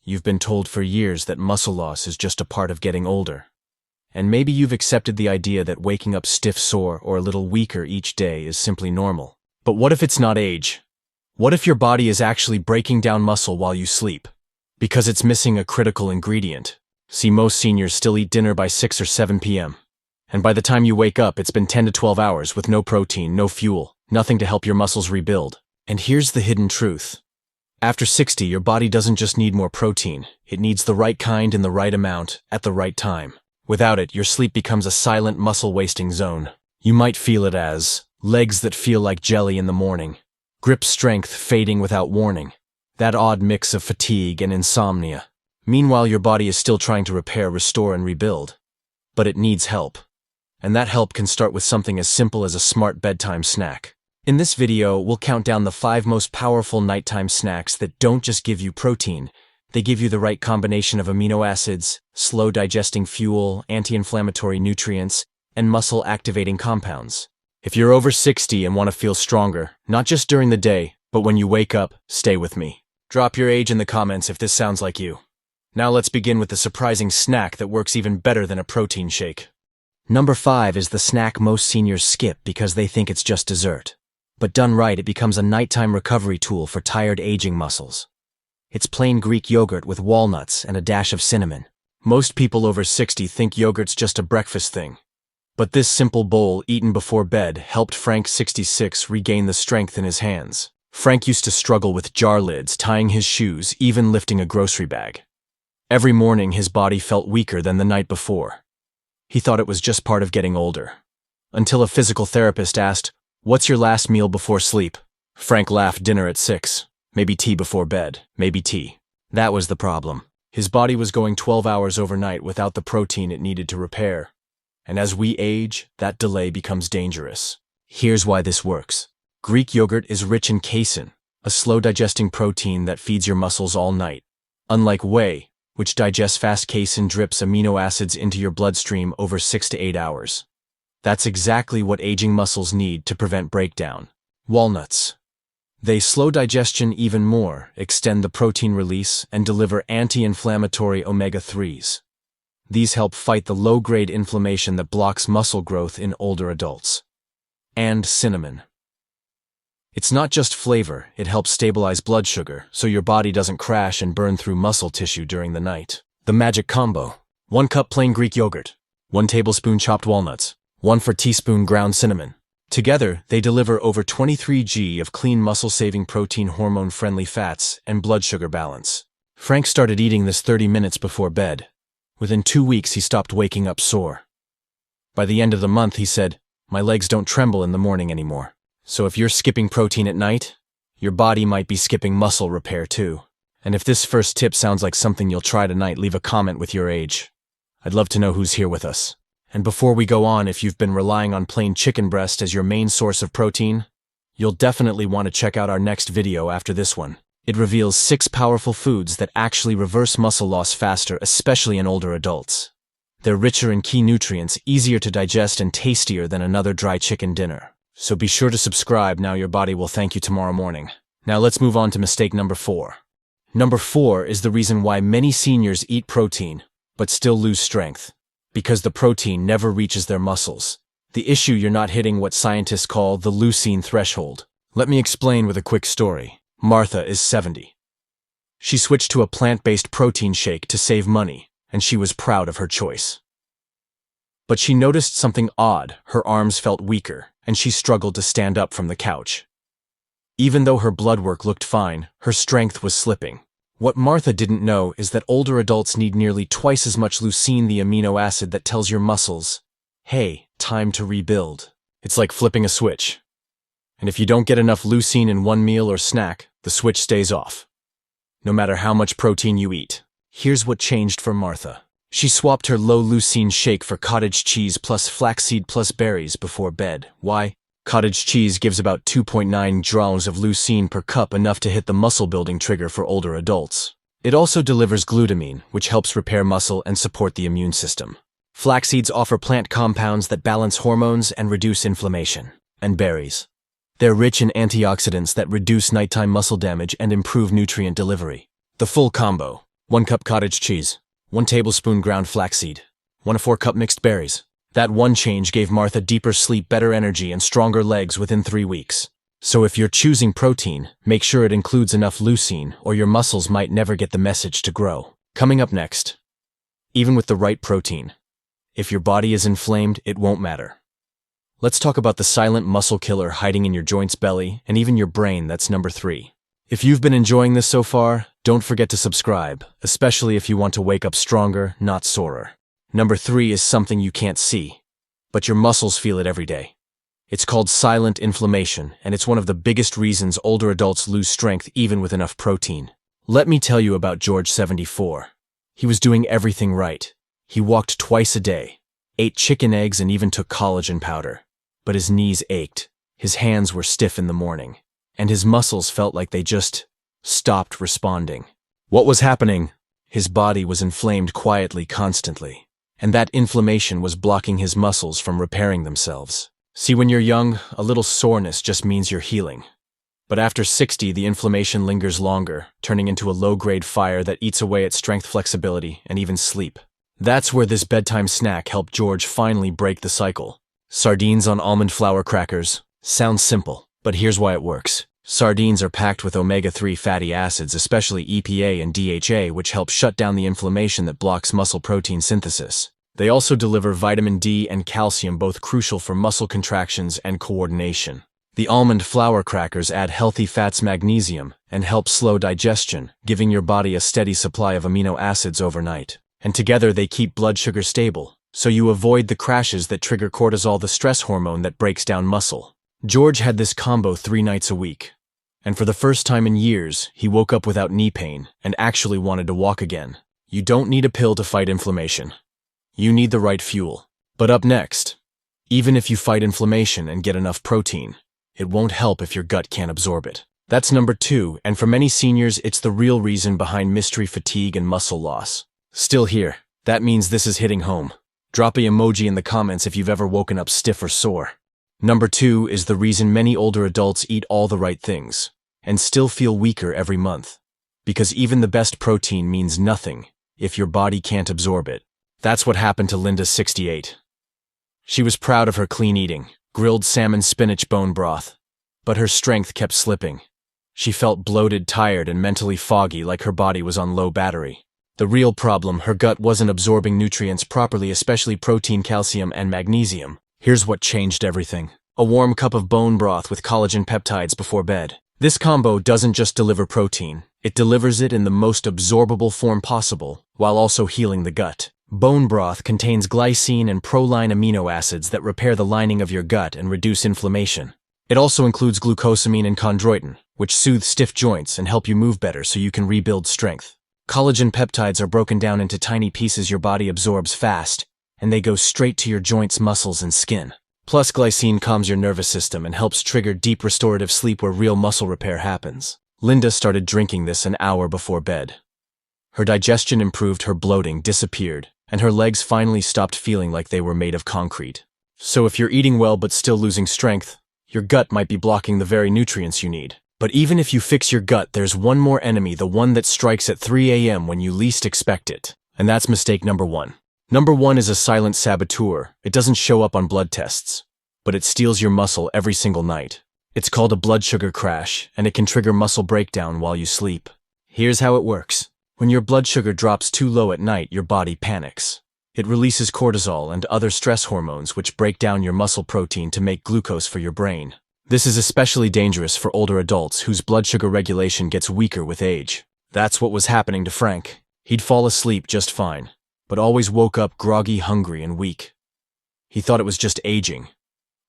you've been told for years that muscle loss is just a part of getting older. And maybe you've accepted the idea that waking up stiff, sore, or a little weaker each day is simply normal. But what if it's not age? What if your body is actually breaking down muscle while you sleep? Because it's missing a critical ingredient. See, most seniors still eat dinner by 6 or 7 p.m. And by the time you wake up, it's been 10 to 12 hours with no protein, no fuel, nothing to help your muscles rebuild. And here's the hidden truth. After 60, your body doesn't just need more protein. It needs the right kind in the right amount at the right time. Without it, your sleep becomes a silent muscle-wasting zone. You might feel it as legs that feel like jelly in the morning, grip strength fading without warning, that odd mix of fatigue and insomnia. Meanwhile, your body is still trying to repair, restore, and rebuild. But it needs help. And that help can start with something as simple as a smart bedtime snack. In this video, we'll count down the 5 most powerful nighttime snacks that don't just give you protein. They give you the right combination of amino acids, slow-digesting fuel, anti-inflammatory nutrients, and muscle-activating compounds. If you're over 60 and want to feel stronger, not just during the day, but when you wake up, stay with me. Drop your age in the comments if this sounds like you. Now let's begin with the surprising snack that works even better than a protein shake. Number 5 is the snack most seniors skip because they think it's just dessert. But done right, it becomes a nighttime recovery tool for tired aging muscles. It's plain Greek yogurt with walnuts and a dash of cinnamon. Most people over 60 think yogurt's just a breakfast thing. But this simple bowl eaten before bed helped Frank, 66, regain the strength in his hands. Frank used to struggle with jar lids, tying his shoes, even lifting a grocery bag. Every morning his body felt weaker than the night before. He thought it was just part of getting older. Until a physical therapist asked, "What's your last meal before sleep?" Frank laughed, "Dinner at 6. Maybe tea before bed, maybe tea." That was the problem. His body was going 12 hours overnight without the protein it needed to repair. And as we age, that delay becomes dangerous. Here's why this works. Greek yogurt is rich in casein, a slow-digesting protein that feeds your muscles all night. Unlike whey, which digests fast, casein drips amino acids into your bloodstream over 6 to 8 hours. That's exactly what aging muscles need to prevent breakdown. Walnuts. They slow digestion even more, extend the protein release, and deliver anti-inflammatory omega-3s. These help fight the low-grade inflammation that blocks muscle growth in older adults. And cinnamon. It's not just flavor, it helps stabilize blood sugar, so your body doesn't crash and burn through muscle tissue during the night. The magic combo. 1 cup plain Greek yogurt, 1 tablespoon chopped walnuts, 1/4 teaspoon ground cinnamon. Together, they deliver over 23 g of clean muscle-saving protein, hormone-friendly fats, and blood sugar balance. Frank started eating this 30 minutes before bed. Within 2 weeks, he stopped waking up sore. By the end of the month, he said, "My legs don't tremble in the morning anymore." So if you're skipping protein at night, your body might be skipping muscle repair too. And if this first tip sounds like something you'll try tonight, leave a comment with your age. I'd love to know who's here with us. And before we go on, if you've been relying on plain chicken breast as your main source of protein, you'll definitely want to check out our next video after this one. It reveals 6 powerful foods that actually reverse muscle loss faster, especially in older adults. They're richer in key nutrients, easier to digest, and tastier than another dry chicken dinner. So be sure to subscribe now. Your body will thank you tomorrow morning. Now let's move on to mistake number 4. Number 4 is the reason why many seniors eat protein, but still lose strength. Because the protein never reaches their muscles. The issue, you're not hitting what scientists call the leucine threshold. Let me explain with a quick story. Martha is 70. She switched to a plant-based protein shake to save money, and she was proud of her choice. But she noticed something odd. Her arms felt weaker, and she struggled to stand up from the couch. Even though her blood work looked fine, her strength was slipping. What Martha didn't know is that older adults need nearly twice as much leucine, the amino acid that tells your muscles, "Hey, time to rebuild." It's like flipping a switch. And if you don't get enough leucine in one meal or snack, the switch stays off. No matter how much protein you eat. Here's what changed for Martha. She swapped her low leucine shake for cottage cheese plus flaxseed plus berries before bed. Why? Cottage cheese gives about 2.9 grams of leucine per cup, enough to hit the muscle-building trigger for older adults. It also delivers glutamine, which helps repair muscle and support the immune system. Flax seeds offer plant compounds that balance hormones and reduce inflammation. And berries. They're rich in antioxidants that reduce nighttime muscle damage and improve nutrient delivery. The full combo. 1 cup cottage cheese, 1 tablespoon ground flaxseed, 1 4 cup mixed berries. That one change gave Martha deeper sleep, better energy, and stronger legs within 3 weeks. So if you're choosing protein, make sure it includes enough leucine, or your muscles might never get the message to grow. Coming up next, even with the right protein, if your body is inflamed, it won't matter. Let's talk about the silent muscle killer hiding in your joints, belly, and even your brain. That's number 3. If you've been enjoying this so far, don't forget to subscribe, especially if you want to wake up stronger, not sorer. Number 3 is something you can't see, but your muscles feel it every day. It's called silent inflammation, and it's one of the biggest reasons older adults lose strength even with enough protein. Let me tell you about George, 74. He was doing everything right. He walked twice a day, ate chicken eggs, and even took collagen powder. But his knees ached, his hands were stiff in the morning, and his muscles felt like they just stopped responding. What was happening? His body was inflamed quietly, constantly, and that inflammation was blocking his muscles from repairing themselves. See, when you're young, a little soreness just means you're healing. But after 60, the inflammation lingers longer, turning into a low-grade fire that eats away at strength, flexibility, and even sleep. That's where this bedtime snack helped George finally break the cycle. Sardines on almond flour crackers. Sounds simple, but here's why it works. Sardines are packed with omega-3 fatty acids, especially EPA and DHA, which help shut down the inflammation that blocks muscle protein synthesis. They also deliver vitamin D and calcium, both crucial for muscle contractions and coordination. The almond flour crackers add healthy fats, magnesium, and help slow digestion, giving your body a steady supply of amino acids overnight. And together they keep blood sugar stable, so you avoid the crashes that trigger cortisol, the stress hormone that breaks down muscle. George had this combo 3 nights a week. And for the first time in years, he woke up without knee pain and actually wanted to walk again. You don't need a pill to fight inflammation. You need the right fuel. But up next, even if you fight inflammation and get enough protein, it won't help if your gut can't absorb it. That's number 2, and for many seniors, it's the real reason behind mystery fatigue and muscle loss. Still here, that means this is hitting home. Drop an emoji in the comments if you've ever woken up stiff or sore. Number 2 is the reason many older adults eat all the right things and still feel weaker every month. Because even the best protein means nothing if your body can't absorb it. That's what happened to Linda, 68. She was proud of her clean eating, grilled salmon, spinach, bone broth. But her strength kept slipping. She felt bloated, tired, and mentally foggy, like her body was on low battery. The real problem, her gut wasn't absorbing nutrients properly, especially protein, calcium, and magnesium. Here's what changed everything. A warm cup of bone broth with collagen peptides before bed. This combo doesn't just deliver protein, it delivers it in the most absorbable form possible, while also healing the gut. Bone broth contains glycine and proline amino acids that repair the lining of your gut and reduce inflammation. It also includes glucosamine and chondroitin, which soothe stiff joints and help you move better so you can rebuild strength. Collagen peptides are broken down into tiny pieces your body absorbs fast, and they go straight to your joints, muscles, and skin. Plus, glycine calms your nervous system and helps trigger deep restorative sleep where real muscle repair happens. Linda started drinking this an hour before bed. Her digestion improved, her bloating disappeared, and her legs finally stopped feeling like they were made of concrete. So if you're eating well but still losing strength, your gut might be blocking the very nutrients you need. But even if you fix your gut, there's one more enemy, the one that strikes at 3 a.m. when you least expect it. And that's mistake number 1. Number 1 is a silent saboteur. It doesn't show up on blood tests, but it steals your muscle every single night. It's called a blood sugar crash, and it can trigger muscle breakdown while you sleep. Here's how it works. When your blood sugar drops too low at night, your body panics. It releases cortisol and other stress hormones which break down your muscle protein to make glucose for your brain. This is especially dangerous for older adults whose blood sugar regulation gets weaker with age. That's what was happening to Frank. He'd fall asleep just fine, but always woke up groggy, hungry, and weak. He thought it was just aging,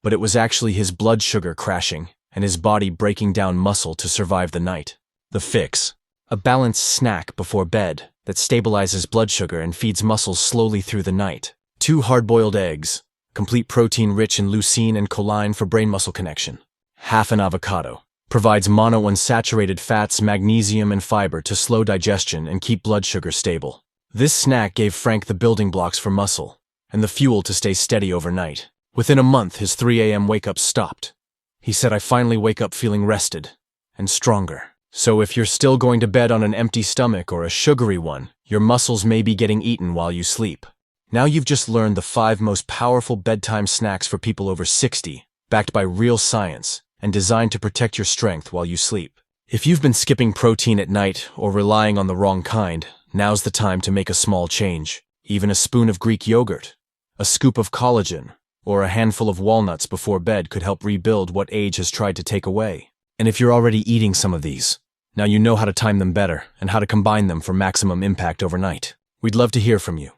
but it was actually his blood sugar crashing and his body breaking down muscle to survive the night. The fix: a balanced snack before bed that stabilizes blood sugar and feeds muscles slowly through the night. 2 hard-boiled eggs, complete protein rich in leucine and choline for brain-muscle connection. Half an avocado. Provides monounsaturated fats, magnesium, and fiber to slow digestion and keep blood sugar stable. This snack gave Frank the building blocks for muscle and the fuel to stay steady overnight. Within a month, his 3 a.m. wake-up stopped. He said, "I finally wake up feeling rested and stronger." So if you're still going to bed on an empty stomach or a sugary one, your muscles may be getting eaten while you sleep. Now you've just learned the 5 most powerful bedtime snacks for people over 60, backed by real science, and designed to protect your strength while you sleep. If you've been skipping protein at night or relying on the wrong kind, now's the time to make a small change. Even a spoon of Greek yogurt, a scoop of collagen, or a handful of walnuts before bed could help rebuild what age has tried to take away. And if you're already eating some of these, now you know how to time them better and how to combine them for maximum impact overnight. We'd love to hear from you.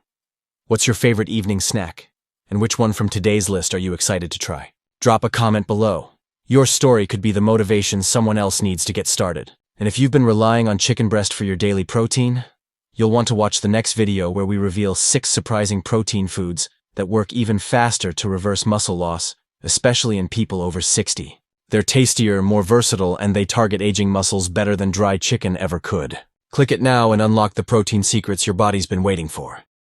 What's your favorite evening snack? And which one from today's list are you excited to try? Drop a comment below. Your story could be the motivation someone else needs to get started. And if you've been relying on chicken breast for your daily protein, you'll want to watch the next video where we reveal 6 surprising protein foods that work even faster to reverse muscle loss, especially in people over 60. They're tastier, more versatile, and they target aging muscles better than dry chicken ever could. Click it now and unlock the protein secrets your body's been waiting for.